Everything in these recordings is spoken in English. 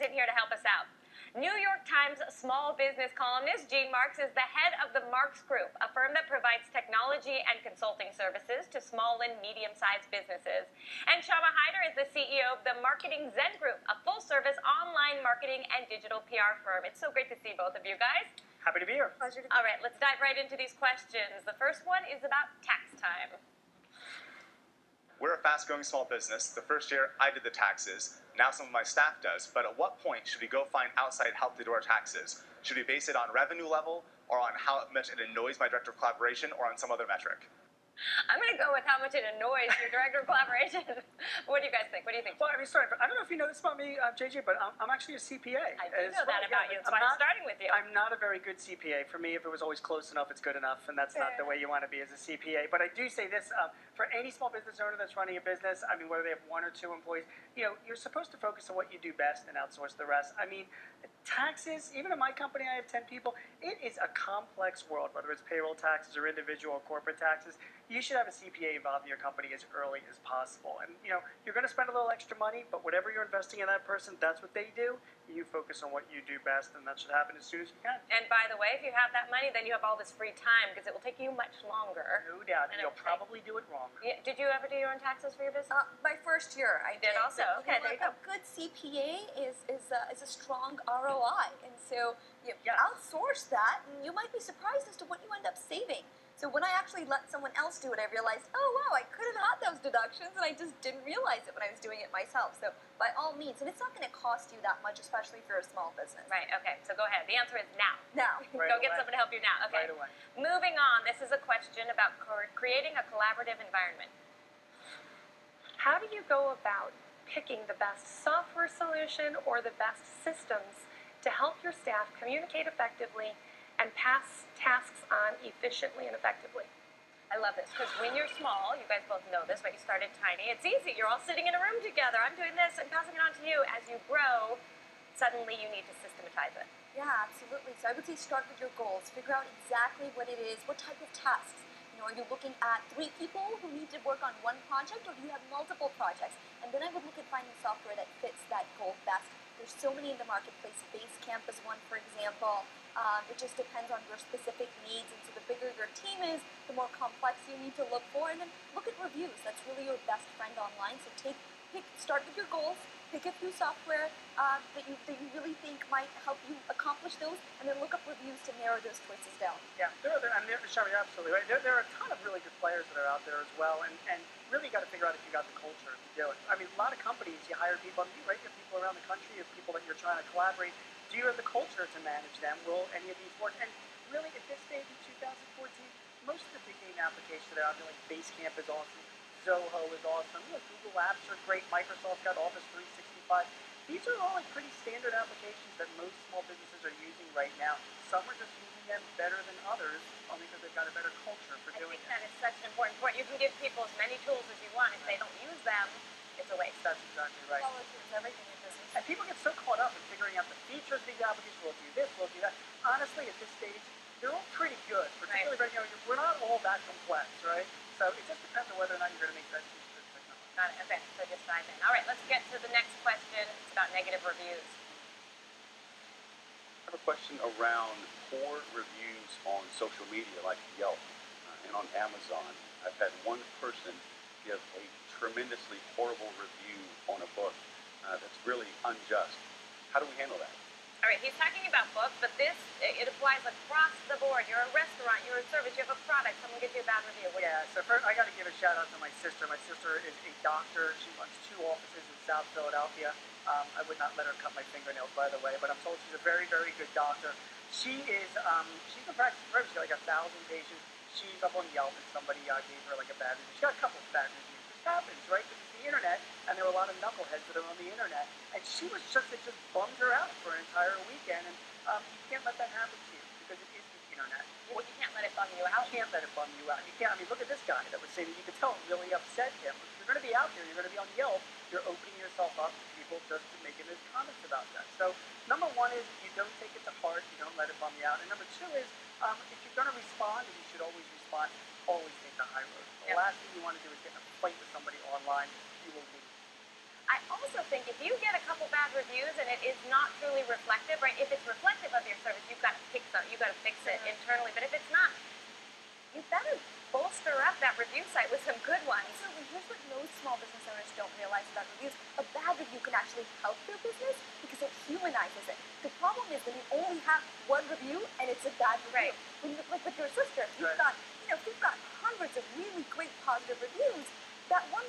Hyder's in here to help us out. New York Times small business columnist Gene Marks is the head of the Marks Group, a firm that provides technology and consulting services to small and medium-sized businesses. And Shama Hyder is the CEO of the Marketing Zen Group, a full-service online marketing and digital PR firm. It's so great to see both of you guys. Happy to be here. Pleasure to be here. All right, let's dive right into these questions. The first one is about tax time. We're a fast-growing small business. The first year, I did the taxes. Now some of my staff does. But at what point should we go find outside help to do our taxes? Should we base it on revenue level, or on how much it annoys my director of collaboration, or on some other metric? I'm going to go with how much it annoys your director of collaboration. What do you guys think? What do you think? Well, I mean, sorry, but I don't know if you know this about me, JJ, but I'm actually a CPA. I do know that about you. That's why I'm starting with you. I'm not a very good CPA. For me, if it was always close enough, it's good enough, and that's not the way you want to be as a CPA. But I do say this, for any small business owner that's running a business, I mean, whether they have one or two employees, you know, you're supposed to focus on what you do best and outsource the rest. I mean, taxes, even in my company, I have 10 people. It is a complex world, whether it's payroll taxes or individual or corporate taxes. You should have a CPA involved in your company as early as possible. And, you know, you're going to spend a little extra money, but whatever you're investing in that person, that's what they do. You focus on what you do best, and that should happen as soon as you can. And by the way, if you have that money, then you have all this free time, because it will take you much longer. No doubt. And you'll probably do it wrong. Yeah, did you ever do your own taxes for your business? My first year, I did also. Okay, there you go. A good CPA is a strong ROI, and so you outsource that, and you might be surprised as to what you end up saving. So when I actually let someone else do it, I realized, oh wow, I could have had those deductions, and I just didn't realize it when I was doing it myself. So by all means, and it's not going to cost you that much, especially if you're a small business. Right, okay, so go ahead. The answer is now. Now. Go get someone to help you now. Okay. Right away. Moving on, this is a question about creating a collaborative environment. How do you go about picking the best software solution or the best systems to help your staff communicate effectively and pass tasks on efficiently and effectively? I love this, because when you're small, you guys both know this, but you started tiny, it's easy. You're all sitting in a room together. I'm doing this and passing it on to you. As you grow, suddenly you need to systematize it. Yeah, absolutely. So I would say start with your goals. Figure out exactly what it is, what type of tasks. You know, are you looking at 3 people who need to work on one project, or do you have multiple projects? And then I would look at finding software that fits that goal best. There's so many in the marketplace. Basecamp is one, for example. It just depends on your specific needs, and so the bigger your team is, the more complex you need to look for. And then look at reviews. That's really your best friend online. So start with your goals, pick a few software that you really think might help you accomplish those, and then look up reviews to narrow those choices down. Yeah, Shama, you're absolutely right. There are a ton of really good players that are out there as well, and really got to figure out if you got the culture to do it. I mean, a lot of companies, you hire people, you have people around the country, you have people that you're trying to collaborate. Do you have the culture to manage them? Will any of these work? And really, at this stage in 2014, most of the big name applications that are out there, like Basecamp is awesome, Zoho is awesome, Google Apps are great, Microsoft got Office 365. These are all like pretty standard applications that most small businesses are using right now. Some are just using them better than others, only because they've got a better culture for doing it. I think that is such an important point. You can give people as many tools as you want. If they don't use them, it's a waste. That's exactly right. Quality is everything in business. And people get so caught up in figuring out the features of these applications. We'll do this, we'll do that. Honestly, at this stage, they're all pretty good. Particularly right now, we're not all that complex, right? So it just depends on whether or not you're going to make that use of this technology. Got it. Okay, so just dive in. All right, let's get to the next question. It's about negative reviews. I have a question around poor reviews on social media like Yelp and on Amazon. I've had one person give a tremendously horrible review on a book that's really unjust. How do we handle that? All right, he's talking about books, but it applies across the board. You're a restaurant, you're a service, you have a product, someone gives you a bad review. Yeah, so first I got to give a shout out to my sister. My sister is a doctor. She runs 2 offices in South Philadelphia. I would not let her cut my fingernails, by the way, but I'm told she's a very, very good doctor. She's been practicing forever. She's got like 1,000 patients. She's up on Yelp, and somebody gave her like a bad review. She got a couple of bad reviews. This happens, right? Because it's the internet, and there were a lot of knuckleheads that are on the internet. And she was it just bummed her out for an entire weekend. And you can't let that happen to you, because it is the internet. Well, you can't let it bum you out. You can't let it bum you out. You can't. I mean, look at this guy that was saying that you could tell it really upset him. If you're going to be out there, you're going to be on Yelp, you're opening yourself up to people just to making those comments about that. So number 1 is you don't take it to heart. You don't let it bum you out. And number 2 is if you're going to respond, and you should always respond, always take the high road. The last thing you want to do is get in a fight with somebody online. You will lose. I also think if you get a couple bad reviews and it is not truly reflective, right? If it's reflective of your service, you've got to fix it internally. But if it's not, you better bolster up that review site with some good ones. Absolutely. Here's what most small business owners don't realize about reviews. A bad review can actually help their business because it humanizes it. The problem is when you only have one review and it's a bad review. Right. When you, like with your sister, if you've Right. got, if you've got hundreds of really great positive reviews, that one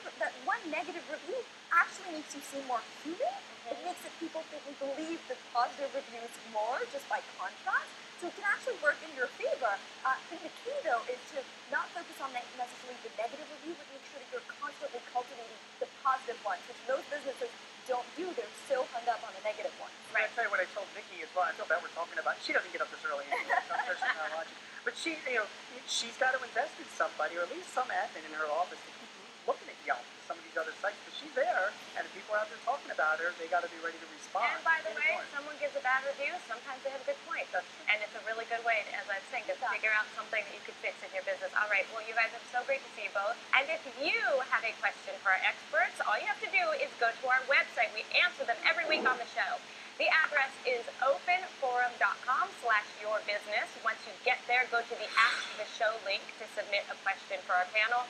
negative review actually makes you seem more human. It makes it people believe the positive reviews more just by contrast. So it can actually work in your favor. I think the key though is to not focus on necessarily the negative review, but make sure that you're constantly cultivating the positive ones, which most businesses don't do. They're so hung up on the negative ones. Right. I'll tell you what I told Vicky as well. I feel bad we're talking about. She doesn't get up this early anyway, so I'm sure she's not watching. But she's got to invest in somebody, or at least some admin in her office to keep looking at Yelp and some of these other sites. Because she's there, and if people are out there talking about her, they got to be ready to respond. And by the way, if someone gives a bad review, sometimes they have a good point. That's true. And it's a really good way, as I was saying, to figure out something that you could fix in your business. All right, well, you guys, it's so great to see you both. And if you have a question for our experts, all you have to do is go to our website. We answer them every week on the show. The address is openforum.com/yourbusiness. Once you get there, go to the Ask the Show link to submit a question for our panel.